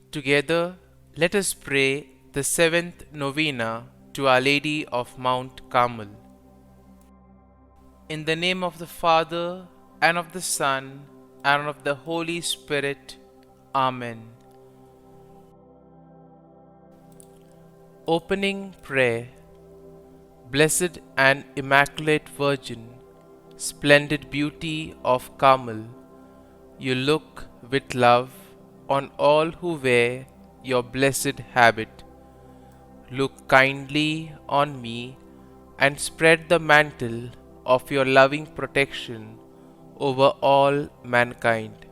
Together, let us pray the seventh novena to Our Lady of Mount Carmel. In the name of the Father, and of the Son, and of the Holy Spirit. Amen. Opening Prayer. Blessed and Immaculate Virgin, splendid beauty of Carmel, you look with love on all who wear your blessed habit. Look kindly on me and spread the mantle of your loving protection over all mankind.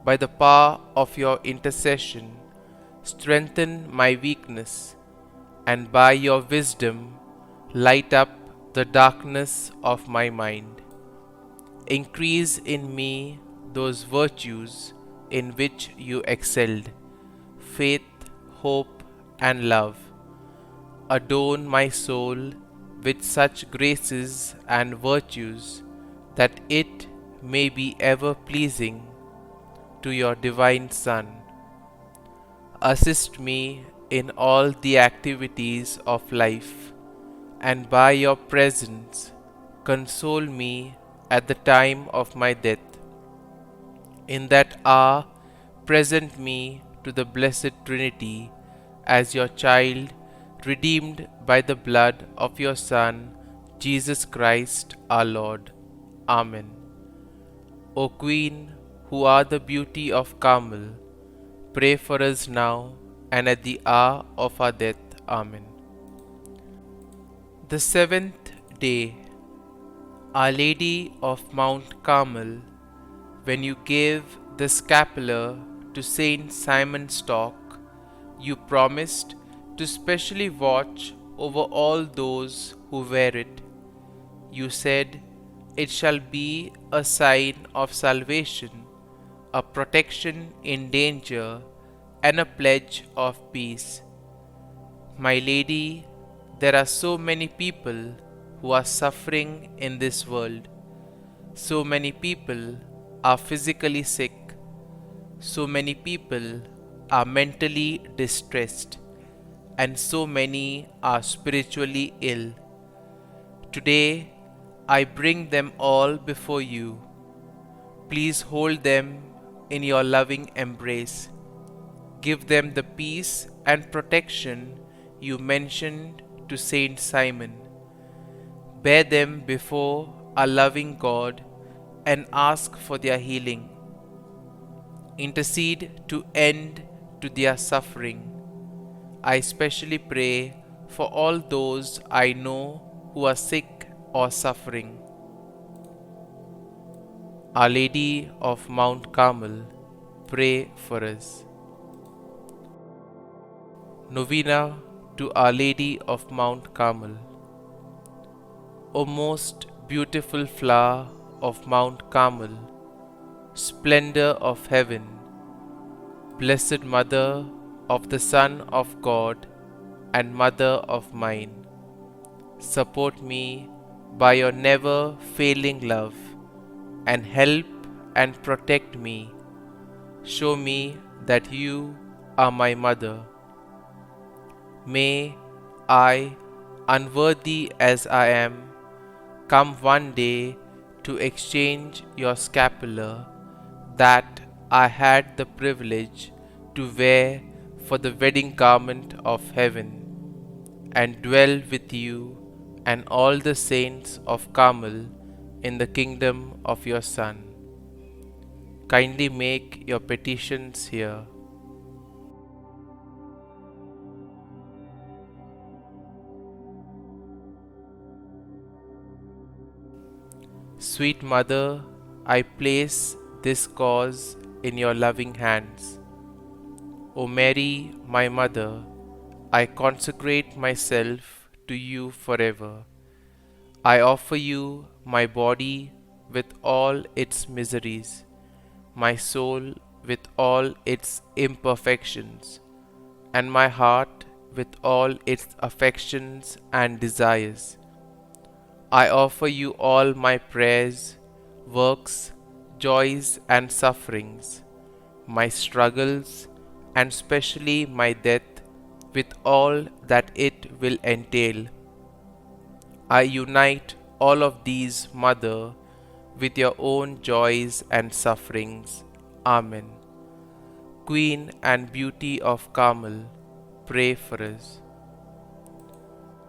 By the power of your intercession, strengthen my weakness, and by your wisdom, light up the darkness of my mind. Increase in me those virtues in which you excelled, faith, hope, and love. Adorn my soul with such graces and virtues that it may be ever pleasing to your divine Son. Assist me in all the activities of life, and by your presence console me at the time of my death. In that hour, present me to the Blessed Trinity as your child, redeemed by the blood of your Son, Jesus Christ our Lord. Amen. O Queen, who are the beauty of Carmel, pray for us now and at the hour of our death. Amen. The seventh day. Our Lady of Mount Carmel, when you gave the scapular to Saint Simon Stock, you promised to specially watch over all those who wear it. You said, "It shall be a sign of salvation, a protection in danger, and a pledge of peace." My Lady, there are so many people who are suffering in this world. So many people are physically sick. So many people are mentally distressed. And so many are spiritually ill. Today, I bring them all before you. Please hold them in your loving embrace. Give them the peace and protection you mentioned to Saint Simon. Bear them before our loving God and ask for their healing. Intercede to end to their suffering. I especially pray for all those I know who are sick or suffering. Our Lady of Mount Carmel, pray for us. Novena to Our Lady of Mount Carmel. O most beautiful flower of Mount Carmel, splendor of heaven, blessed Mother of the Son of God and Mother of mine, support me by your never failing love, and help and protect me. Show me that you are my Mother. May I, unworthy as I am, come one day to exchange your scapular that I had the privilege to wear for the wedding garment of heaven, and dwell with you and all the saints of Carmel in the kingdom of your Son. Kindly make your petitions here. Sweet Mother, I place this cause in your loving hands. O Mary, my Mother, I consecrate myself to you forever. I offer you my body with all its miseries, my soul with all its imperfections, and my heart with all its affections and desires. I offer you all my prayers, works, joys, and sufferings, my struggles, and specially my death, with all that it will entail. I unite all of these, Mother, with your own joys and sufferings. Amen. Queen and Beauty of Carmel, pray for us.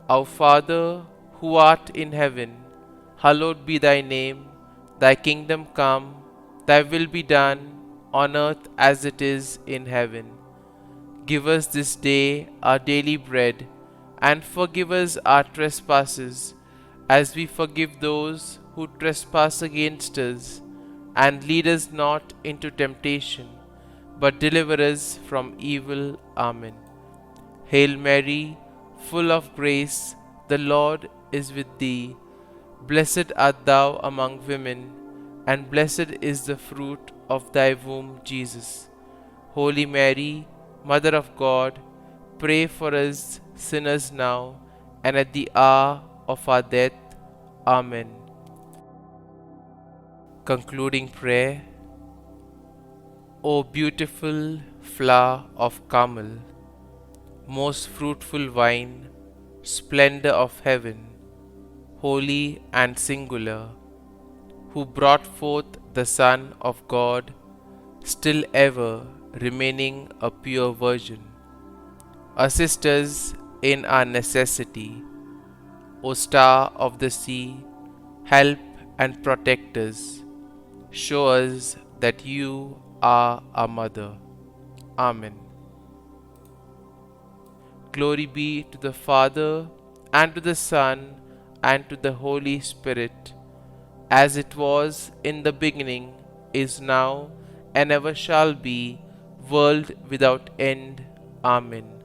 Our Father, who art in heaven, hallowed be thy name. Thy kingdom come, thy will be done, on earth as it is in heaven. Give us this day our daily bread, and forgive us our trespasses, as we forgive those who trespass against us. And lead us not into temptation, but deliver us from evil. Amen. Hail Mary, full of grace, the Lord is with thee. Blessed art thou among women, and blessed is the fruit of thy womb, Jesus. Holy Mary, Mother of God, pray for us sinners now and at the hour of our death. Amen. Concluding prayer. O beautiful flower of Carmel, most fruitful vine, splendor of heaven, holy and singular, who brought forth the Son of God, still ever remaining a pure virgin. Assist us in our necessity, O star of the sea, help and protect us. Show us that you are our mother. Amen. Glory be to the Father, and to the Son, and to the Holy Spirit, as it was in the beginning, is now, and ever shall be, world without end. Amen.